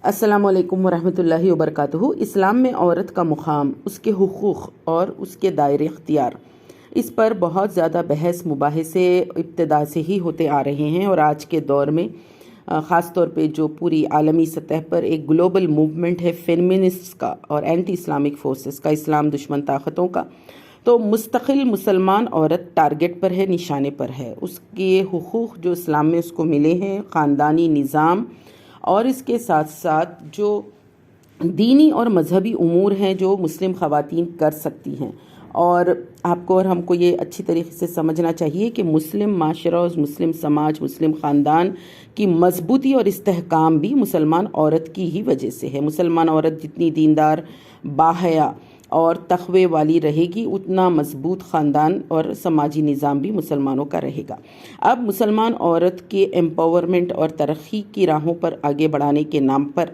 السلام علیکم ورحمۃ اللہ وبرکاتہ۔ اسلام میں عورت کا مقام، اس کے حقوق اور اس کے دائرے اختیار، اس پر بہت زیادہ بحث مباحثے ابتدا سے ہی ہوتے آ رہے ہیں، اور آج کے دور میں خاص طور پہ جو پوری عالمی سطح پر ایک گلوبل موومنٹ ہے فیمنسٹس کا اور اینٹی اسلامک فورسز کا، اسلام دشمن طاقتوں کا، تو مستقل مسلمان عورت ٹارگٹ پر ہے، نشانے پر ہے۔ اس کے حقوق جو اسلام میں اس کو ملے ہیں، خاندانی نظام اور اس کے ساتھ ساتھ جو دینی اور مذہبی امور ہیں جو مسلم خواتین کر سکتی ہیں، اور آپ کو اور ہم کو یہ اچھی طریقے سے سمجھنا چاہیے کہ مسلم معاشرہ اور مسلم سماج، مسلم خاندان کی مضبوطی اور استحکام بھی مسلمان عورت کی ہی وجہ سے ہے۔ مسلمان عورت جتنی دیندار، باحیا اور تقوی والی رہے گی، اتنا مضبوط خاندان اور سماجی نظام بھی مسلمانوں کا رہے گا۔ اب مسلمان عورت کے ایمپاورمنٹ اور ترقی کی راہوں پر آگے بڑھانے کے نام پر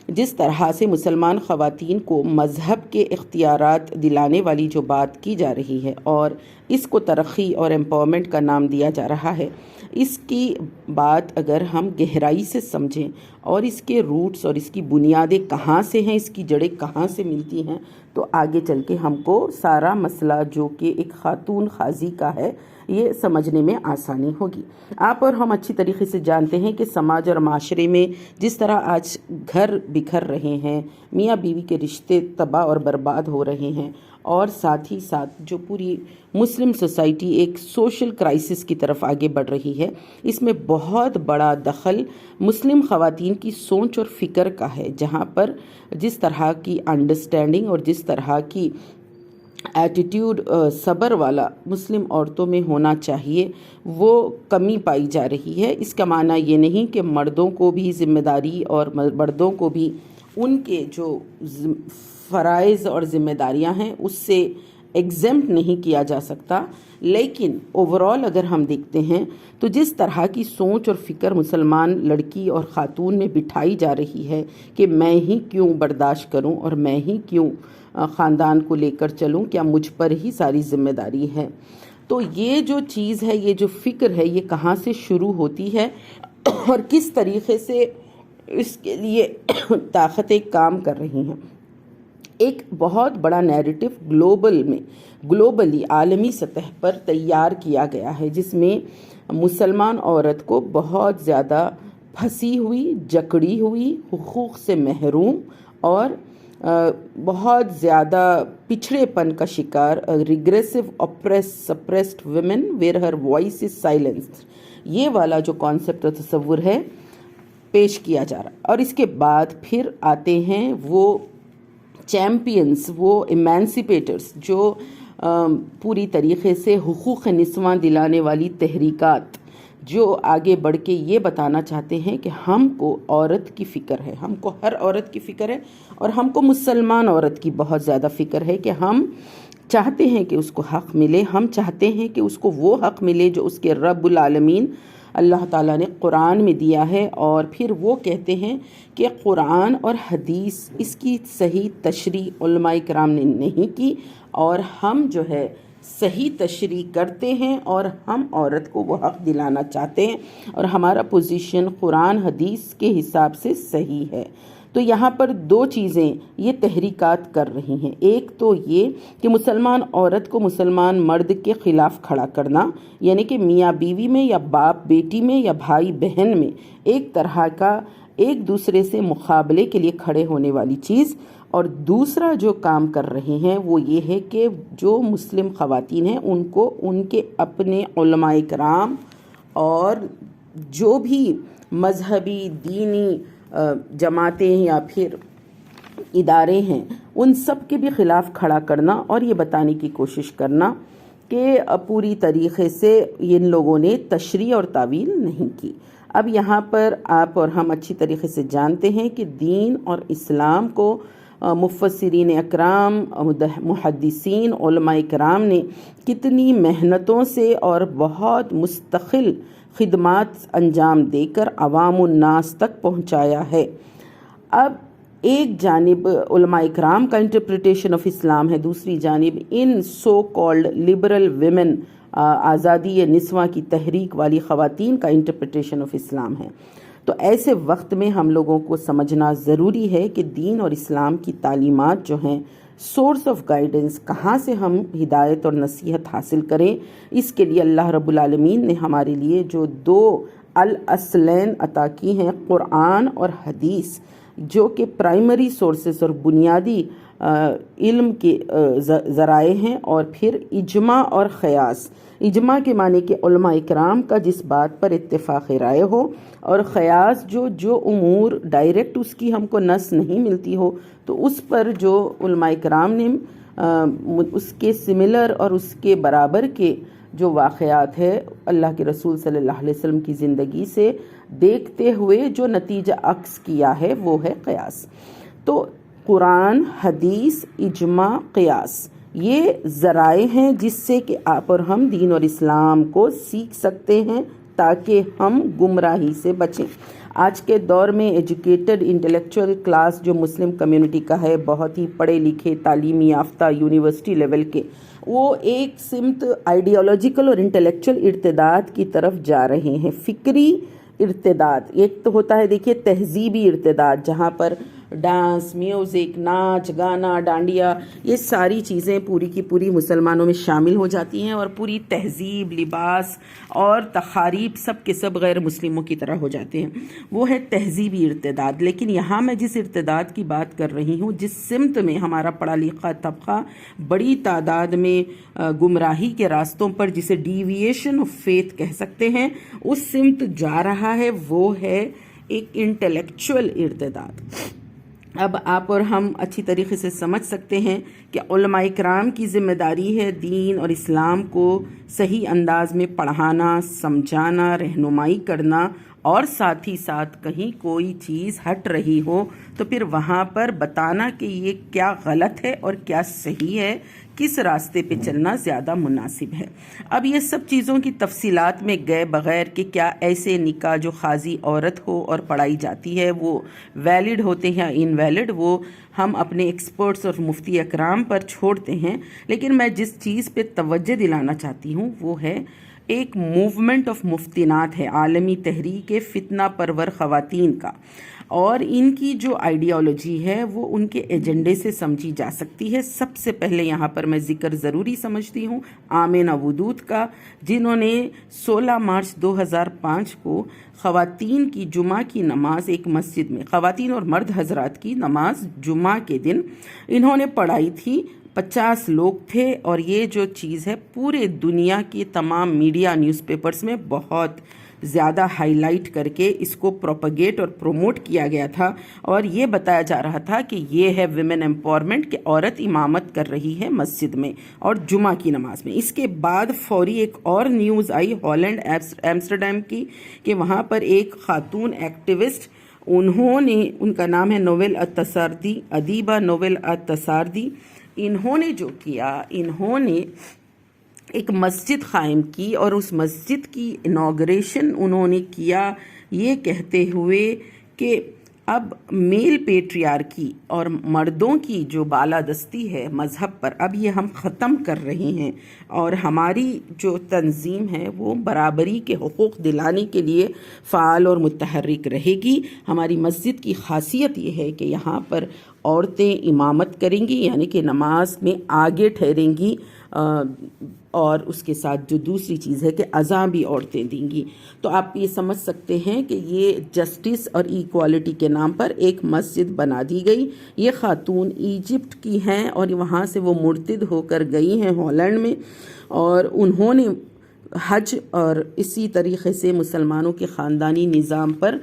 جس طرح سے مسلمان خواتین کو مذہب کے اختیارات دلانے والی جو بات کی جا رہی ہے اور اس کو ترقی اور ایمپاورمنٹ کا نام دیا جا رہا ہے، اس کی بات اگر ہم گہرائی سے سمجھیں اور اس کے روٹس اور اس کی بنیادیں کہاں سے ہیں، اس کی جڑیں کہاں سے ملتی ہیں، تو آگے چل کے ہم کو سارا مسئلہ جو کہ ایک خاتون قاضی کا ہے یہ سمجھنے میں آسانی ہوگی۔ آپ اور ہم اچھی طریقے سے جانتے ہیں کہ سماج اور معاشرے میں جس طرح آج گھر بکھر رہے ہیں، میاں بیوی کے رشتے تباہ اور برباد ہو رہے ہیں، اور ساتھ ہی ساتھ جو پوری مسلم سوسائٹی ایک سوشل کرائسس کی طرف آگے بڑھ رہی ہے، اس میں بہت بڑا دخل مسلم خواتین کی سوچ اور فکر کا ہے، جہاں پر جس طرح کی انڈرسٹینڈنگ اور جس طرح کی ایٹیٹیوڈ صبر والا مسلم عورتوں میں ہونا چاہیے وہ کمی پائی جا رہی ہے۔ اس کا معنی یہ نہیں کہ مردوں کو بھی ذمہ داری اور مردوں کو بھی ان کے جو فرائض اور ذمہ داریاں ہیں اس سے ایگزمپٹ نہیں کیا جا سکتا، لیکن اوورال اگر ہم دیکھتے ہیں تو جس طرح کی سوچ اور فکر مسلمان لڑکی اور خاتون میں بٹھائی جا رہی ہے کہ میں ہی کیوں برداشت کروں اور میں ہی کیوں خاندان کو لے کر چلوں، کیا مجھ پر ہی ساری ذمہ داری ہے، تو یہ جو چیز ہے، یہ جو فکر ہے، یہ کہاں سے شروع ہوتی ہے اور کس طریقے سے اس کے لیے طاقتیں کام کر رہی ہیں۔ ایک بہت بڑا نیریٹو گلوبلی عالمی سطح پر تیار کیا گیا ہے، جس میں مسلمان عورت کو بہت زیادہ پھنسی ہوئی، جکڑی ہوئی، حقوق سے محروم اور بہت زیادہ پچھڑے پن کا شکار، regressive suppressed women where her voice is silenced, یہ والا جو کانسیپٹ اور تصور ہے پیش کیا جا رہا۔ اور اس کے بعد پھر آتے ہیں وہ چیمپئنز، وہ ایمانسیپیٹرز جو پوری طریقے سے حقوق نسواں دلانے والی تحریکات، جو آگے بڑھ کے یہ بتانا چاہتے ہیں کہ ہم کو عورت کی فکر ہے، ہم کو ہر عورت کی فکر ہے، اور ہم کو مسلمان عورت کی بہت زیادہ فکر ہے کہ ہم چاہتے ہیں کہ اس کو حق ملے، ہم چاہتے ہیں کہ اس کو وہ حق ملے جو اس کے رب العالمین اللہ تعالیٰ نے قرآن میں دیا ہے۔ اور پھر وہ کہتے ہیں کہ قرآن اور حدیث، اس کی صحیح تشریح علماء کرام نے نہیں کی، اور ہم جو ہے صحیح تشریح کرتے ہیں اور ہم عورت کو وہ حق دلانا چاہتے ہیں، اور ہمارا پوزیشن قرآن حدیث کے حساب سے صحیح ہے۔ تو یہاں پر دو چیزیں یہ تحریکات کر رہی ہیں، ایک تو یہ کہ مسلمان عورت کو مسلمان مرد کے خلاف کھڑا کرنا، یعنی کہ میاں بیوی میں یا باپ بیٹی میں یا بھائی بہن میں ایک طرح کا ایک دوسرے سے مقابلے کے لیے کھڑے ہونے والی چیز، اور دوسرا جو کام کر رہے ہیں وہ یہ ہے کہ جو مسلم خواتین ہیں ان کو ان کے اپنے علماء کرام اور جو بھی مذہبی دینی جماعتیں یا پھر ادارے ہیں ان سب کے بھی خلاف کھڑا کرنا، اور یہ بتانے کی کوشش کرنا کہ پوری طریقے سے ان لوگوں نے تشریح اور تعویل نہیں کی۔ اب یہاں پر آپ اور ہم اچھی طریقے سے جانتے ہیں کہ دین اور اسلام کو مفسرین اکرام، محدثین، علماء کرام نے کتنی محنتوں سے اور بہت مستقل خدمات انجام دے کر عوام الناس تک پہنچایا ہے۔ اب ایک جانب علماء کرام کا انٹرپریٹیشن آف اسلام ہے، دوسری جانب ان سو کالڈ لبرل ویمن، آزادی نسواں کی تحریک والی خواتین کا انٹرپریٹیشن آف اسلام ہے۔ تو ایسے وقت میں ہم لوگوں کو سمجھنا ضروری ہے کہ دین اور اسلام کی تعلیمات جو ہیں، سورس آف گائیڈنس، کہاں سے ہم ہدایت اور نصیحت حاصل کریں، اس کے لیے اللہ رب العالمین نے ہمارے لیے جو دو الاصلین عطا کی ہیں، قرآن اور حدیث، جو کہ پرائمری سورسز اور بنیادی علم کے ذرائع ہیں، اور پھر اجماع اور قیاس۔ اجماع کے معنی کہ علماء اکرام کا جس بات پر اتفاق رائے ہو، اور قیاس جو امور ڈائریکٹ اس کی ہم کو نص نہیں ملتی ہو، تو اس پر جو علماء اکرام نے اس کے سملر اور اس کے برابر کے جو واقعات ہے اللہ کے رسول صلی اللہ علیہ وسلم کی زندگی سے دیکھتے ہوئے جو نتیجہ عکس کیا ہے، وہ ہے قیاس۔ تو قرآن، حدیث، اجماع، قیاس، یہ ذرائع ہیں جس سے کہ آپ اور ہم دین اور اسلام کو سیکھ سکتے ہیں تاکہ ہم گمراہی سے بچیں۔ آج کے دور میں ایجوکیٹڈ انٹلیکچوئل کلاس جو مسلم کمیونٹی کا ہے، بہت ہی پڑھے لکھے، تعلیمی یافتہ، یونیورسٹی لیول کے، وہ ایک سمت آئیڈیالوجیکل اور انٹلیکچوئل ارتداد کی طرف جا رہے ہیں۔ فکری ارتداد، ایک تو ہوتا ہے دیکھیے تہذیبی ارتداد، جہاں پر ڈانس، میوزک، ناچ گانا، ڈانڈیا، یہ ساری چیزیں پوری کی پوری مسلمانوں میں شامل ہو جاتی ہیں، اور پوری تہذیب، لباس اور تقاریب سب کے سب غیر مسلموں کی طرح ہو جاتے ہیں۔ وہ ہے تہذیبی ارتداد۔ لیکن یہاں میں جس ارتداد کی بات کر رہی ہوں، جس سمت میں ہمارا پڑھا لکھا طبقہ بڑی تعداد میں گمراہی کے راستوں پر، جسے ڈیویشن آف فیتھ کہہ سکتے ہیں، اس سمت جا رہا ہے، وہ ہے ایک انٹلیکچوئل ارتداد۔ اب آپ اور ہم اچھی طریقے سے سمجھ سکتے ہیں کہ علماء اکرام کی ذمہ داری ہے دین اور اسلام کو صحیح انداز میں پڑھانا، سمجھانا، رہنمائی کرنا، اور ساتھ ہی ساتھ کہیں کوئی چیز ہٹ رہی ہو تو پھر وہاں پر بتانا کہ یہ کیا غلط ہے اور کیا صحیح ہے، کس راستے پہ چلنا زیادہ مناسب ہے۔ اب یہ سب چیزوں کی تفصیلات میں گئے بغیر کہ کیا ایسے نکاح جو خاضی عورت ہو اور پڑھائی جاتی ہے وہ ویلڈ ہوتے ہیں یا انویلڈ، وہ ہم اپنے ایکسپرٹس اور مفتی اکرام پر چھوڑتے ہیں۔ لیکن میں جس چیز پہ توجہ دلانا چاہتی ہوں وہ ہے ایک موومنٹ آف مفتینات ہے، عالمی تحریک فتنہ پرور خواتین کا، اور ان کی جو آئیڈیالوجی ہے وہ ان کے ایجنڈے سے سمجھی جا سکتی ہے۔ سب سے پہلے یہاں پر میں ذکر ضروری سمجھتی ہوں آمنہ ودود کا، جنہوں نے 16 مارچ 2005 کو خواتین کی جمعہ کی نماز ایک مسجد میں، خواتین اور مرد حضرات کی نماز جمعہ کے دن انہوں نے پڑھائی تھی۔ 50 لوگ تھے، اور یہ جو چیز ہے پورے دنیا کی تمام میڈیا، نیوز پیپرز میں بہت زیادہ ہائی لائٹ کر کے اس کو پروپیگیٹ اور پروموٹ کیا گیا تھا، اور یہ بتایا جا رہا تھا کہ یہ ہے ویمن ایمپاورمنٹ، کہ عورت امامت کر رہی ہے مسجد میں اور جمعہ کی نماز میں۔ اس کے بعد فوری ایک اور نیوز آئی ہالینڈ ایمسٹرڈیم کی، کہ وہاں پر ایک خاتون ایکٹیوسٹ، انہوں نے، ان کا نام ہے نویل التساردی، ادیبہ نویل التساردی، انہوں نے جو کیا، انہوں نے ایک مسجد قائم کی، اور اس مسجد کی انوگریشن انہوں نے کیا یہ کہتے ہوئے کہ اب میل پیٹریارکی اور مردوں کی جو بالادستی ہے مذہب پر، اب یہ ہم ختم کر رہے ہیں، اور ہماری جو تنظیم ہے وہ برابری کے حقوق دلانے کے لیے فعال اور متحرک رہے گی۔ ہماری مسجد کی خاصیت یہ ہے کہ یہاں پر عورتیں امامت کریں گی، یعنی کہ نماز میں آگے ٹھہریں گی، اور اس کے ساتھ جو دوسری چیز ہے کہ اذاں بھی عورتیں دیں گی۔ تو آپ یہ سمجھ سکتے ہیں کہ یہ جسٹس اور ایکوالٹی کے نام پر ایک مسجد بنا دی گئی۔ یہ خاتون ایجپٹ کی ہیں، اور وہاں سے وہ مرتد ہو کر گئی ہیں ہالینڈ میں، اور انہوں نے حج اور اسی طریقے سے مسلمانوں کے خاندانی نظام پر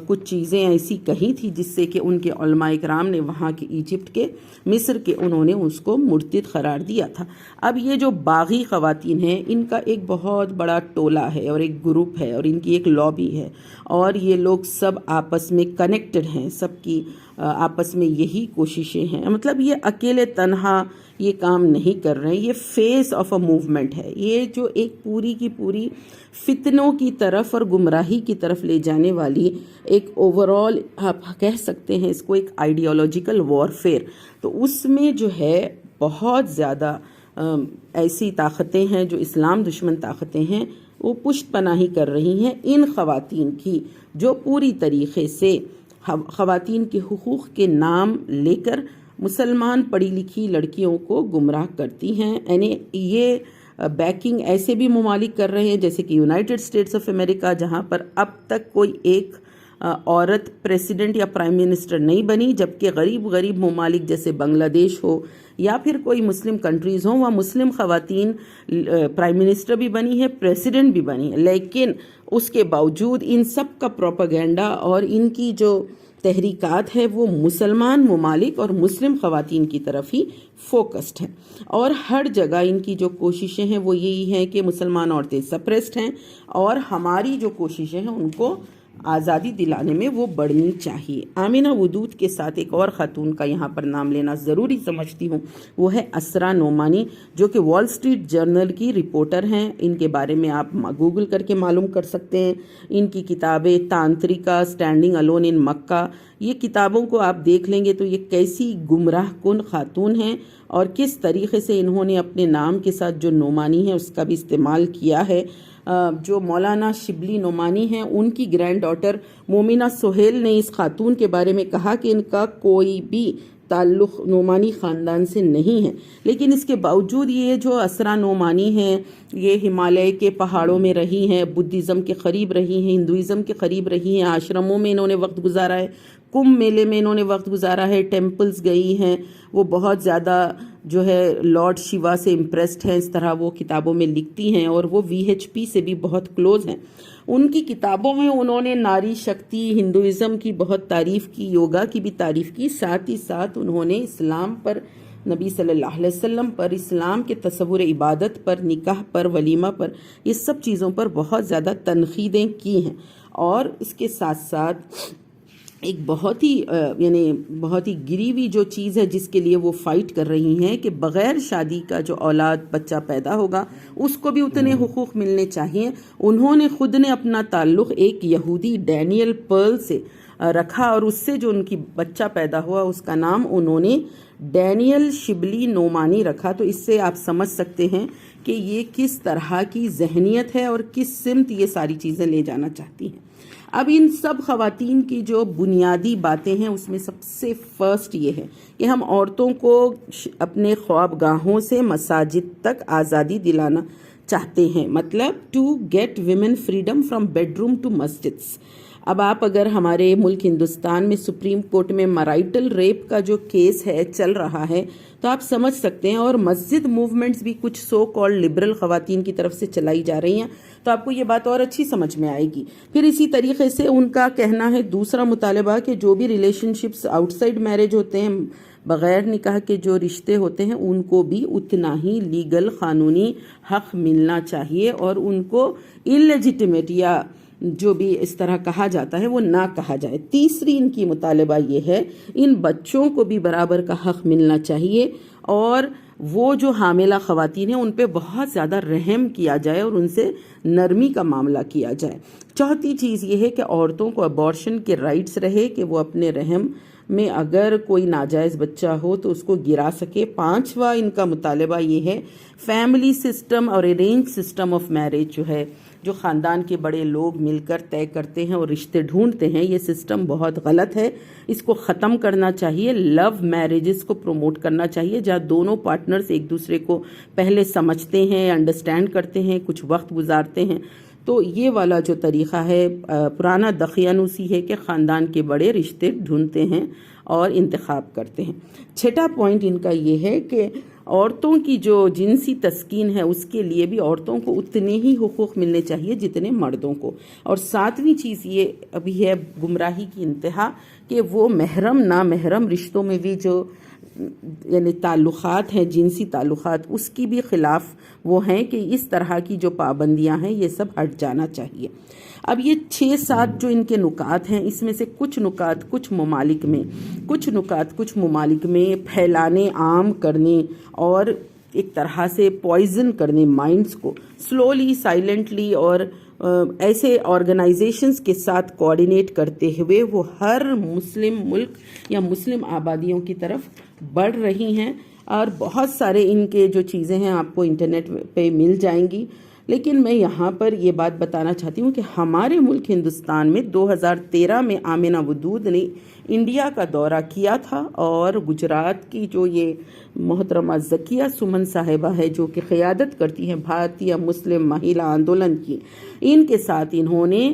کچھ چیزیں ایسی کہی تھی جس سے کہ ان کے علماء اکرام نے وہاں کے ایجپٹ کے، مصر کے، انہوں نے اس کو مرتد قرار دیا تھا۔ اب یہ جو باغی خواتین ہیں، ان کا ایک بہت بڑا ٹولہ ہے اور ایک گروپ ہے اور ان کی ایک لابی ہے، اور یہ لوگ سب آپس میں کنیکٹڈ ہیں، سب کی آپس میں یہی کوششیں ہیں۔ مطلب یہ اکیلے تنہا یہ کام نہیں کر رہے ہیں، یہ فیس آف اے موومنٹ ہے، یہ جو ایک پوری کی پوری فتنوں کی طرف اور گمراہی کی طرف لے جانے والی ایک اوورال، آپ کہہ سکتے ہیں اس کو ایک آئیڈیالوجیکل وارفیئر۔ تو اس میں جو ہے بہت زیادہ ایسی طاقتیں ہیں جو اسلام دشمن طاقتیں ہیں، وہ پشت پناہی کر رہی ہیں ان خواتین کی جو پوری طریقے سے خواتین کے حقوق کے نام لے کر مسلمان پڑھی لکھی لڑکیوں کو گمراہ کرتی ہیں. یعنی یہ بیکنگ ایسے بھی ممالک کر رہے ہیں جیسے کہ یونائٹڈ اسٹیٹس آف امریکہ، جہاں پر اب تک کوئی ایک عورت پریسیڈنٹ یا پرائم منسٹر نہیں بنی، جبکہ غریب ممالک جیسے بنگلہ دیش ہو یا پھر کوئی مسلم کنٹریز ہوں، وہاں مسلم خواتین پرائم منسٹر بھی بنی ہے، پریسیڈنٹ بھی بنی ہے. لیکن اس کے باوجود ان سب کا پروپیگنڈا اور ان کی جو تحریکات ہے وہ مسلمان ممالک اور مسلم خواتین کی طرف ہی فوکسڈ ہیں، اور ہر جگہ ان کی جو کوششیں ہیں وہ یہی ہیں کہ مسلمان عورتیں سپریسڈ ہیں اور ہماری جو کوششیں ہیں ان کو آزادی دلانے میں وہ بڑھنی چاہیے. آمنہ ودود کے ساتھ ایک اور خاتون کا یہاں پر نام لینا ضروری سمجھتی ہوں، وہ ہے اسرا نعمانی، جو کہ وال اسٹریٹ جرنل کی رپورٹر ہیں. ان کے بارے میں آپ گوگل کر کے معلوم کر سکتے ہیں. ان کی کتابیں تانترکا، اسٹینڈنگ الون ان مکہ، یہ کتابوں کو آپ دیکھ لیں گے تو یہ کیسی گمراہ کن خاتون ہیں اور کس طریقے سے انہوں نے اپنے نام کے ساتھ جو نعمانی ہے اس کا بھی استعمال کیا ہے. جو مولانا شبلی نعمانی ہیں ان کی گرینڈ ڈاٹر مومنہ سہیل نے اس خاتون کے بارے میں کہا کہ ان کا کوئی بھی تعلق نعمانی خاندان سے نہیں ہے، لیکن اس کے باوجود یہ جو اسرا نعمانی ہیں یہ ہمالیہ کے پہاڑوں میں رہی ہیں، بدھزم کے قریب رہی ہیں، ہندوازم کے قریب رہی ہیں، آشرموں میں انہوں نے وقت گزارا ہے، کمبھ میلے میں انہوں نے وقت گزارا ہے، ٹیمپلز گئی ہیں. وہ بہت زیادہ جو ہے لارڈ شیوا سے امپریسڈ ہیں، اس طرح وہ کتابوں میں لکھتی ہیں، اور وہ VHP سے بھی بہت کلوز ہیں. ان کی کتابوں میں انہوں نے ناری شکتی، ہندوازم کی بہت تعریف کی، یوگا کی بھی تعریف کی، ساتھ ہی ساتھ انہوں نے اسلام پر، نبی صلی اللہ علیہ وسلم پر، اسلام کے تصور عبادت پر، نکاح پر، ولیمہ پر، یہ سب چیزوں پر بہت زیادہ تنقیدیں کی ہیں. اور اس کے ساتھ ساتھ ایک بہت ہی گری ہوئی جو چیز ہے جس کے لیے وہ فائٹ کر رہی ہیں کہ بغیر شادی کا جو اولاد بچہ پیدا ہوگا اس کو بھی اتنے حقوق ملنے چاہیے. انہوں نے خود نے اپنا تعلق ایک یہودی ڈینیل پرل سے رکھا اور اس سے جو ان کی بچہ پیدا ہوا اس کا نام انہوں نے ڈینیل شبلی نعمانی رکھا. تو اس سے آپ سمجھ سکتے ہیں کہ یہ کس طرح کی ذہنیت ہے اور کس سمت یہ ساری چیزیں لے جانا چاہتی ہیں. اب ان سب خواتین کی جو بنیادی باتیں ہیں اس میں سب سے فرسٹ یہ ہے کہ ہم عورتوں کو اپنے خوابگاہوں سے مساجد تک آزادی دلانا چاہتے ہیں، مطلب to get women freedom from bedroom to مسجدس. اب آپ اگر ہمارے ملک ہندوستان میں سپریم کورٹ میں میرائٹل ریپ کا جو کیس ہے چل رہا ہے تو آپ سمجھ سکتے ہیں، اور مسجد موومنٹس بھی کچھ سو کالڈ لبرل خواتین کی طرف سے چلائی جا رہی ہیں تو آپ کو یہ بات اور اچھی سمجھ میں آئے گی. پھر اسی طریقے سے ان کا کہنا ہے دوسرا مطالبہ کہ جو بھی relation ships out side marriage ہوتے ہیں، بغیر نکاح کے جو رشتے ہوتے ہیں، ان کو بھی اتنا ہی لیگل قانونی حق ملنا چاہیے اور ان کو انلیجیٹمیٹ یا جو بھی اس طرح کہا جاتا ہے وہ نہ کہا جائے. تیسری ان کی مطالبہ یہ ہے ان بچوں کو بھی برابر کا حق ملنا چاہیے اور وہ جو حاملہ خواتین ہیں ان پہ بہت زیادہ رحم کیا جائے اور ان سے نرمی کا معاملہ کیا جائے. چوتھی چیز یہ ہے کہ عورتوں کو ابارشن کے رائٹس رہے کہ وہ اپنے رحم میں اگر کوئی ناجائز بچہ ہو تو اس کو گرا سکے. پانچواں ان کا مطالبہ یہ ہے فیملی سسٹم اور ارینج سسٹم آف میرج جو خاندان کے بڑے لوگ مل کر طے کرتے ہیں اور رشتے ڈھونڈتے ہیں، یہ سسٹم بہت غلط ہے، اس کو ختم کرنا چاہیے. لو میرجز کو پروموٹ کرنا چاہیے جہاں دونوں پارٹنرز ایک دوسرے کو پہلے سمجھتے ہیں، انڈرسٹینڈ کرتے ہیں، کچھ وقت گزارتے ہیں. تو یہ والا جو طریقہ ہے پرانا دقیانوسی ہے کہ خاندان کے بڑے رشتے ڈھونڈتے ہیں اور انتخاب کرتے ہیں. چھٹا پوائنٹ ان کا یہ ہے کہ عورتوں کی جو جنسی تسکین ہے اس کے لیے بھی عورتوں کو اتنے ہی حقوق ملنے چاہیے جتنے مردوں کو. اور ساتویں چیز یہ ابھی ہے گمراہی کی انتہا کہ وہ محرم نامحرم رشتوں میں بھی جو تعلقات ہیں، جنسی تعلقات، اس کی بھی خلاف وہ ہیں کہ اس طرح کی جو پابندیاں ہیں یہ سب ہٹ جانا چاہیے. اب یہ 6-7 جو ان کے نکات ہیں اس میں سے کچھ نکات کچھ ممالک میں پھیلانے، عام کرنے اور ایک طرح سے پوائزن کرنے مائنڈز کو سلولی، سائلنٹلی اور ایسے آرگنائزیشنز کے ساتھ کوآرڈینیٹ کرتے ہوئے وہ ہر مسلم ملک یا مسلم آبادیوں کی طرف بڑھ رہی ہیں. اور بہت سارے ان کے جو چیزیں ہیں آپ کو انٹرنیٹ پہ مل جائیں گی. لیکن میں یہاں پر یہ بات بتانا چاہتی ہوں کہ ہمارے ملک ہندوستان میں 2013 میں آمنہ ودود نے انڈیا کا دورہ کیا تھا، اور گجرات کی جو یہ محترمہ ذکیہ سمن صاحبہ ہے جو کہ قیادت کرتی ہیں بھارتیہ مسلم مہیلا آندولن کی، ان کے ساتھ انہوں نے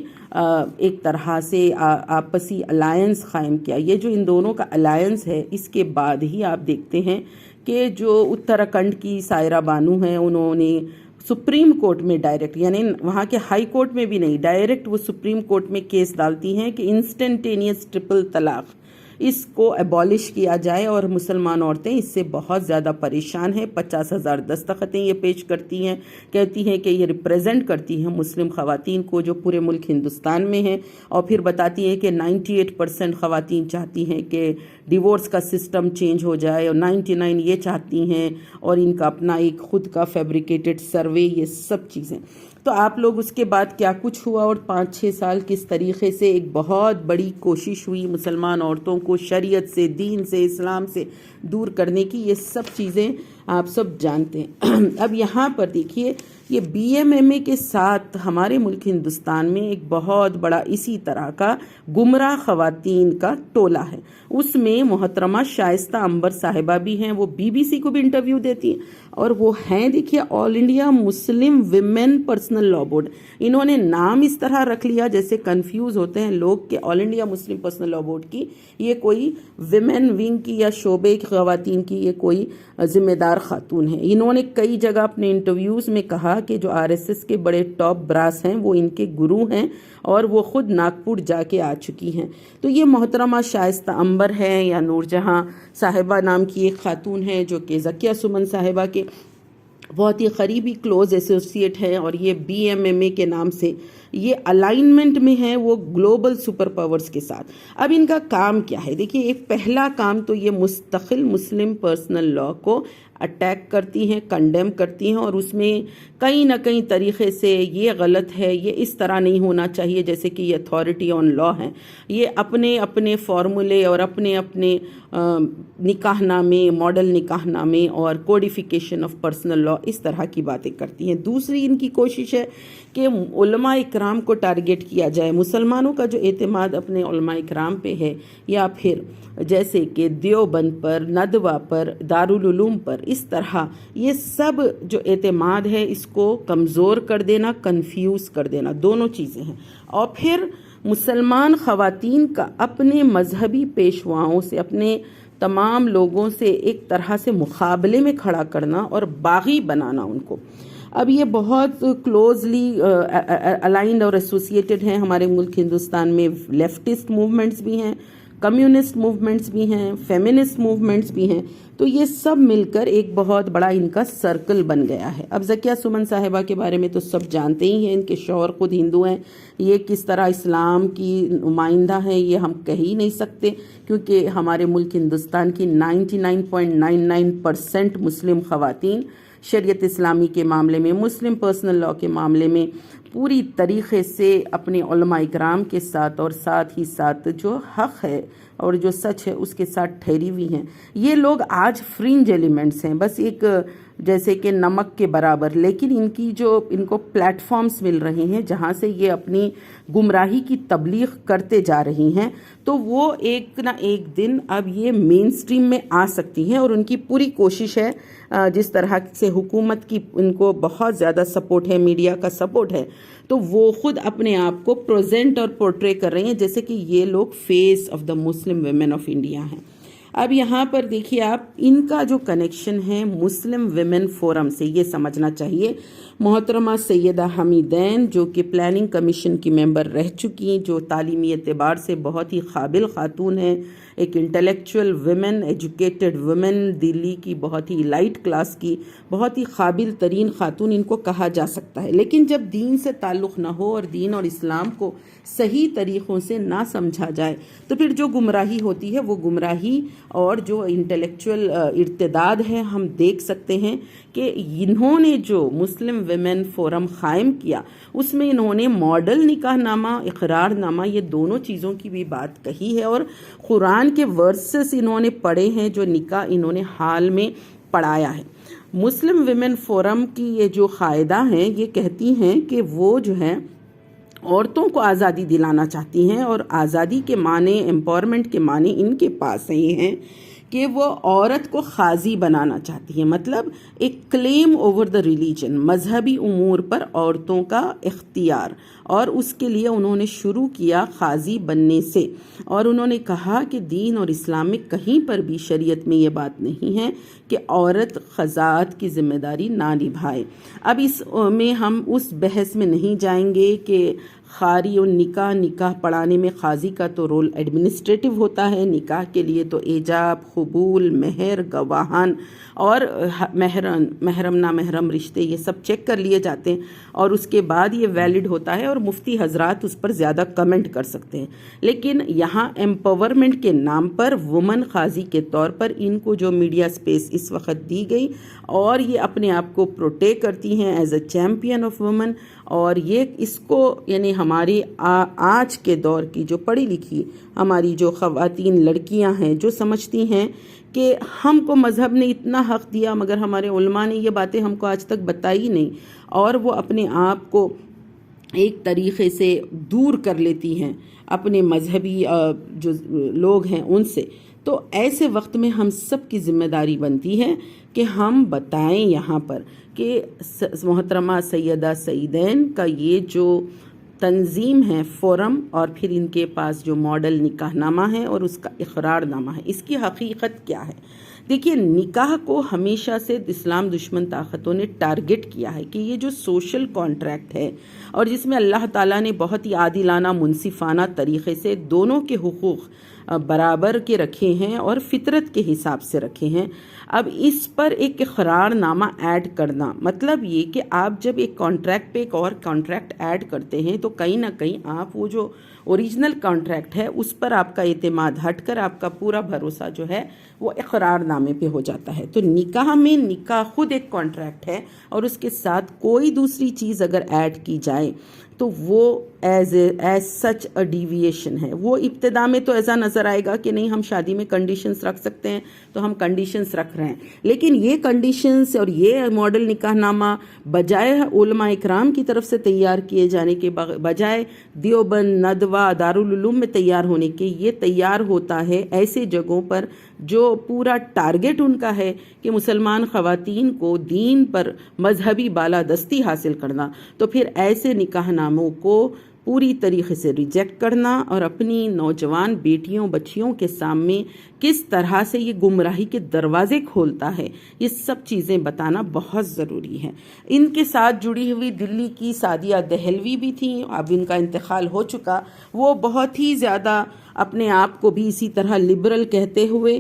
ایک طرح سے آپسی الائنس قائم کیا۔ یہ جو ان دونوں کا الائنس ہے، اس کے بعد ہی آپ دیکھتے ہیں کہ جو اتراکھنڈ کی سائرہ بانو ہیں، انہوں نے سپریم کورٹ میں ڈائریکٹ، یعنی وہاں کے ہائی کورٹ میں بھی نہیں، ڈائریکٹ وہ سپریم کورٹ میں کیس ڈالتی ہیں کہ انسٹنٹینیس ٹرپل طلاق اس کو ایبالش کیا جائے، اور مسلمان عورتیں اس سے بہت زیادہ پریشان ہیں۔ 50,000 دستخطیں یہ پیش کرتی ہیں، کہتی ہیں کہ یہ ریپریزنٹ کرتی ہیں مسلم خواتین کو جو پورے ملک ہندوستان میں ہیں، اور پھر بتاتی ہیں کہ 98% خواتین چاہتی ہیں کہ ڈیورس کا سسٹم چینج ہو جائے، اور 99 یہ چاہتی ہیں، اور ان کا اپنا ایک خود کا فیبریکیٹڈ سروے، یہ سب چیزیں۔ تو آپ لوگ اس کے بعد کیا کچھ ہوا، اور 5-6 سال کس طریقے سے ایک بہت بڑی کوشش ہوئی مسلمان عورتوں کو شریعت سے، دین سے، اسلام سے دور کرنے کی، یہ سب چیزیں آپ سب جانتے ہیں۔ اب یہاں پر دیکھیے، یہ بی ایم ایم اے کے ساتھ ہمارے ملک ہندوستان میں ایک بہت بڑا اسی طرح کا گمراہ خواتین کا ٹولہ ہے۔ اس میں محترمہ شائستہ عنبر صاحبہ بھی ہیں، وہ بی بی سی کو بھی انٹرویو دیتی ہیں، اور وہ ہیں دیکھیے all India Muslim women personal law board. انہوں نے نام اس طرح رکھ لیا جیسے کنفیوز ہوتے ہیں لوگ کہ all India Muslim personal law board کی یہ کوئی ویمن ونگ کی یا شعبے کی خواتین کی یہ کوئی ذمہ دار خاتون ہے۔ انہوں نے کئی جگہ اپنے انٹرویوز میں کہا کہ جو آر ایس ایس کے بڑے ٹاپ براس ہیں وہ ان کے گرو ہیں، اور وہ خود ناگپور جا کے آ چکی ہیں۔ تو یہ محترمہ شائستہ عنبر ہے، یا نور جہاں صاحبہ نام کی ایک خاتون ہے جو کہ ذکیہ سمن صاحبہ کے بہت ہی قریبی کلوز ایسوسیٹ ہے، اور یہ بی ایم ایم اے کے نام سے یہ الائنمنٹ میں ہے وہ گلوبل سپر پاورز کے ساتھ۔ اب ان کا کام کیا ہے؟ دیکھیے، ایک پہلا کام تو یہ مستقل مسلم پرسنل لاء کو اٹیک کرتی ہیں، کنڈیم کرتی ہیں، اور اس میں کہیں نہ کہیں طریقے سے یہ غلط ہے، یہ اس طرح نہیں ہونا چاہیے جیسے کہ یہ اتھارٹی آن لاء ہیں، یہ اپنے اپنے فارمولے اور اپنے اپنے نکاح نامے، ماڈل نکاح نامے اور کوڈیفیکیشن آف پرسنل لاء، اس طرح کی باتیں کرتی ہیں۔ دوسری ان کی کوشش ہے کہ علماء اکرام کو ٹارگٹ کیا جائے، مسلمانوں کا جو اعتماد اپنے علماء اکرام پہ ہے، یا پھر جیسے کہ دیوبند پر، ندوہ پر، دارالعلوم پر، اس طرح یہ سب جو اعتماد ہے اس کو کمزور کر دینا، کنفیوز کر دینا، دونوں چیزیں ہیں۔ اور پھر مسلمان خواتین کا اپنے مذہبی پیشواؤں سے، اپنے تمام لوگوں سے ایک طرح سے مقابلے میں کھڑا کرنا اور باغی بنانا ان کو۔ اب یہ بہت کلوزلی الائنڈ اور ایسوسیٹڈ ہیں ہمارے ملک ہندوستان میں، لیفٹسٹ موومنٹس بھی ہیں، کمیونسٹ موومنٹس بھی ہیں، فیمنسٹ موومنٹس بھی ہیں، تو یہ سب مل کر ایک بہت بڑا ان کا سرکل بن گیا ہے۔ اب ذکیہ سمن صاحبہ کے بارے میں تو سب جانتے ہی ہیں، ان کے شوہر خود ہندو ہیں، یہ کس طرح اسلام کی نمائندہ ہیں یہ ہم کہہ ہی نہیں سکتے، کیونکہ ہمارے ملک ہندوستان کی 99.99% مسلم خواتین شریعت اسلامی کے معاملے میں، مسلم پرسنل لاء کے معاملے میں پوری طریقے سے اپنے علماء اکرام کے ساتھ، اور ساتھ ہی ساتھ جو حق ہے اور جو سچ ہے اس کے ساتھ ٹھہری ہوئی ہیں۔ یہ لوگ آج فرنج ایلیمنٹس ہیں، بس ایک جیسے کہ نمک کے برابر، لیکن ان کو پلیٹ فارمز مل رہے ہیں جہاں سے یہ اپنی گمراہی کی تبلیغ کرتے جا رہی ہیں، تو وہ ایک نہ ایک دن اب یہ مین سٹریم میں آ سکتی ہیں، اور ان کی پوری کوشش ہے، جس طرح سے حکومت کی ان کو بہت زیادہ سپورٹ ہے، میڈیا کا سپورٹ ہے، تو وہ خود اپنے آپ کو پریزنٹ اور پورٹرے کر رہی ہیں جیسے کہ یہ لوگ face of the Muslim women of India ہیں۔ اب یہاں پر دیکھیے آپ، ان کا جو کنیکشن ہے مسلم ویمن فورم سے، یہ سمجھنا چاہیے۔ محترمہ سیدہ حمیدین جو کہ پلاننگ کمیشن کی ممبر رہ چکی ہیں، جو تعلیمی اعتبار سے بہت ہی قابل خاتون ہیں، ایک انٹلیکچوئل ویمن، ایجوکیٹڈ ویمن، دلی کی بہت ہی لائٹ کلاس کی بہت ہی قابل ترین خاتون ان کو کہا جا سکتا ہے، لیکن جب دین سے تعلق نہ ہو اور دین اور اسلام کو صحیح طریقوں سے نہ سمجھا جائے تو پھر جو گمراہی ہوتی ہے وہ گمراہی، اور جو انٹلیکچوئل ارتداد ہے ہم دیکھ سکتے ہیں کہ انہوں نے جو مسلم ویمن فورم قائم کیا اس میں انہوں نے ماڈل نکاح نامہ، اقرار نامہ، یہ دونوں چیزوں کی بھی بات کہی ہے، اور قرآن کے ورسز انہوں نے پڑھے ہیں جو نکاح انہوں نے حال میں پڑھایا ہے۔ مسلم ویمن فورم کی یہ جو قائدہ ہیں یہ کہتی ہیں کہ وہ جو ہے عورتوں کو آزادی دلانا چاہتی ہیں، اور آزادی کے معنی، امپاورمنٹ کے معنی ان کے پاس یہ ہیں کہ وہ عورت کو قاضی بنانا چاہتی ہیں، مطلب ایک کلیم اوور دا ریلیجن، مذہبی امور پر عورتوں کا اختیار، اور اس کے لیے انہوں نے شروع کیا قاضی بننے سے، اور انہوں نے کہا کہ دین اور اسلام میں کہیں پر بھی شریعت میں یہ بات نہیں ہے کہ عورت قضاءت کی ذمہ داری نہ نبھائے۔ اب اس میں ہم اس بحث میں نہیں جائیں گے کہ خاری و نکاح پڑھانے میں قاضی کا تو رول ایڈمنسٹریٹو ہوتا ہے، نکاح کے لیے تو ایجاب، قبول، مہر، گواہان اور محرم نامحرم رشتے یہ سب چیک کر لیے جاتے ہیں، اور اس کے بعد یہ ویلڈ ہوتا ہے، اور مفتی حضرات اس پر زیادہ کمنٹ کر سکتے ہیں۔ لیکن یہاں ایمپاورمنٹ کے نام پر وومن قاضی کے طور پر ان کو جو میڈیا سپیس اس وقت دی گئی، اور یہ اپنے آپ کو پروٹیکٹ کرتی ہیں as a champion of women, اور یہ اس کو یعنی ہماری آج کے دور کی جو پڑھی لکھی ہماری جو خواتین لڑکیاں ہیں جو سمجھتی ہیں کہ ہم کو مذہب نے اتنا حق دیا مگر ہمارے علماء نے یہ باتیں ہم کو آج تک بتائی نہیں، اور وہ اپنے آپ کو ایک طریقے سے دور کر لیتی ہیں اپنے مذہبی جو لوگ ہیں ان سے، تو ایسے وقت میں ہم سب کی ذمہ داری بنتی ہے کہ ہم بتائیں یہاں پر کہ محترمہ سیدہ سعیدین کا یہ جو تنظیم ہے فورم، اور پھر ان کے پاس جو ماڈل نکاح نامہ ہے اور اس کا اقرار نامہ ہے، اس کی حقیقت کیا ہے؟ دیکھیے، نکاح کو ہمیشہ سے اسلام دشمن طاقتوں نے ٹارگٹ کیا ہے کہ یہ جو سوشل کانٹریکٹ ہے، اور جس میں اللہ تعالیٰ نے بہت ہی عادلانہ منصفانہ طریقے سے دونوں کے حقوق برابر کے رکھے ہیں اور فطرت کے حساب سے رکھے ہیں، اب اس پر ایک اقرار نامہ ایڈ کرنا، مطلب یہ کہ آپ جب ایک کانٹریکٹ پہ ایک اور کانٹریکٹ ایڈ کرتے ہیں تو کہیں نہ کہیں آپ وہ جو اوریجنل کانٹریکٹ ہے اس پر آپ کا اعتماد ہٹ کر آپ کا پورا بھروسہ جو ہے وہ اقرار نامے پہ ہو جاتا ہے۔ تو نکاح میں نکاح خود ایک کانٹریکٹ ہے، اور اس کے ساتھ کوئی دوسری چیز اگر ایڈ کی جائے تو وہ ایز سچ اے ڈیویشن ہے۔ وہ ابتدا میں تو ایسا نظر آئے گا کہ نہیں ہم شادی میں کنڈیشنز رکھ سکتے ہیں تو ہم کنڈیشنز رکھ رہے ہیں، لیکن یہ کنڈیشنز اور یہ ماڈل نکاح نامہ بجائے علماء اکرام کی طرف سے تیار کیے جانے کے بجائے دیوبند، ندوہ، دارالعلوم میں تیار ہونے کے، یہ تیار ہوتا ہے ایسے جگہوں پر جو پورا ٹارگٹ ان کا ہے کہ مسلمان خواتین کو دین پر مذہبی بالادستی حاصل کرنا، تو پھر ایسے نکاح ناموں کو پوری طریقے سے ریجیکٹ کرنا اور اپنی نوجوان بیٹیوں بچیوں کے سامنے کس طرح سے یہ گمراہی کے دروازے کھولتا ہے، یہ سب چیزیں بتانا بہت ضروری ہے۔ ان کے ساتھ جڑی ہوئی دلی کی سعدیہ دہلوی بھی تھیں، اب ان کا انتقال ہو چکا، وہ بہت ہی زیادہ اپنے آپ کو بھی اسی طرح لبرل کہتے ہوئے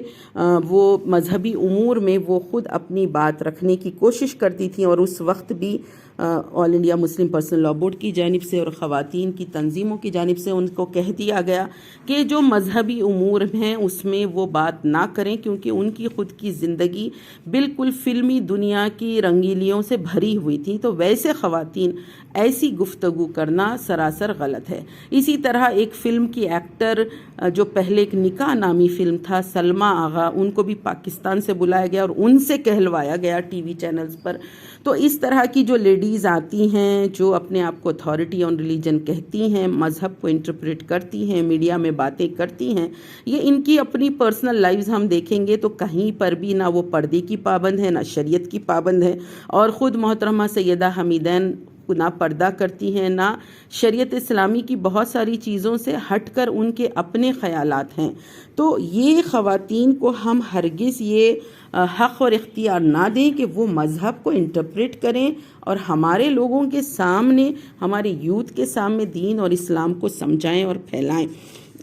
وہ مذہبی امور میں وہ خود اپنی بات رکھنے کی کوشش کرتی تھیں، اور اس وقت بھی all India Muslim personal law board کی جانب سے اور خواتین کی تنظیموں کی جانب سے ان کو کہہ دیا گیا کہ جو مذہبی امور ہیں اس میں وہ بات نہ کریں، کیونکہ ان کی خود کی زندگی بالکل فلمی دنیا کی رنگیلیوں سے بھری ہوئی تھی، تو ویسے خواتین ایسی گفتگو کرنا سراسر غلط ہے۔ اسی طرح ایک فلم کی ایکٹر جو پہلے ایک نکاح نامی فلم تھا، سلمہ آغا، ان کو بھی پاکستان سے بلایا گیا اور ان سے کہلوایا گیا ٹی وی چینلز پر۔ تو اس طرح کی جو لیڈیز آتی ہیں جو اپنے آپ کو اتھارٹی آن ریلیجن کہتی ہیں، مذہب کو انٹرپریٹ کرتی ہیں، میڈیا میں باتیں کرتی ہیں، یہ ان کی اپنی پرسنل لائفز ہم دیکھیں گے تو کہیں پر بھی نہ وہ پردے کی پابند ہے، نہ شریعت کی پابند ہے، اور خود محترمہ سیدہ حمیدین نہ پردہ کرتی ہیں، نہ شریعت اسلامی کی بہت ساری چیزوں سے ہٹ کر ان کے اپنے خیالات ہیں۔ تو یہ خواتین کو ہم ہرگز یہ حق اور اختیار نہ دیں کہ وہ مذہب کو انٹرپریٹ کریں اور ہمارے لوگوں کے سامنے، ہمارے یوتھ کے سامنے دین اور اسلام کو سمجھائیں اور پھیلائیں۔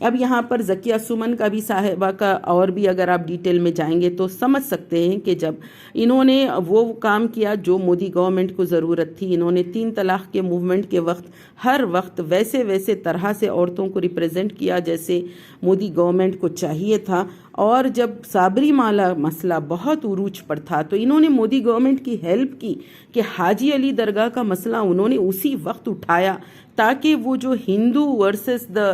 اب یہاں پر ذکیہ سمن کا بھی صاحبہ کا اور بھی اگر آپ ڈیٹیل میں جائیں گے تو سمجھ سکتے ہیں کہ جب انہوں نے وہ کام کیا جو مودی گورنمنٹ کو ضرورت تھی، انہوں نے 3 طلاق کے موومنٹ کے وقت ہر وقت ویسے طرح سے عورتوں کو ریپریزنٹ کیا جیسے مودی گورنمنٹ کو چاہیے تھا، اور جب سابری مالا مسئلہ بہت عروج پر تھا تو انہوں نے مودی گورنمنٹ کی ہیلپ کی کہ حاجی علی درگاہ کا مسئلہ انہوں نے اسی وقت اٹھایا تاکہ وہ جو ہندو ورسز دا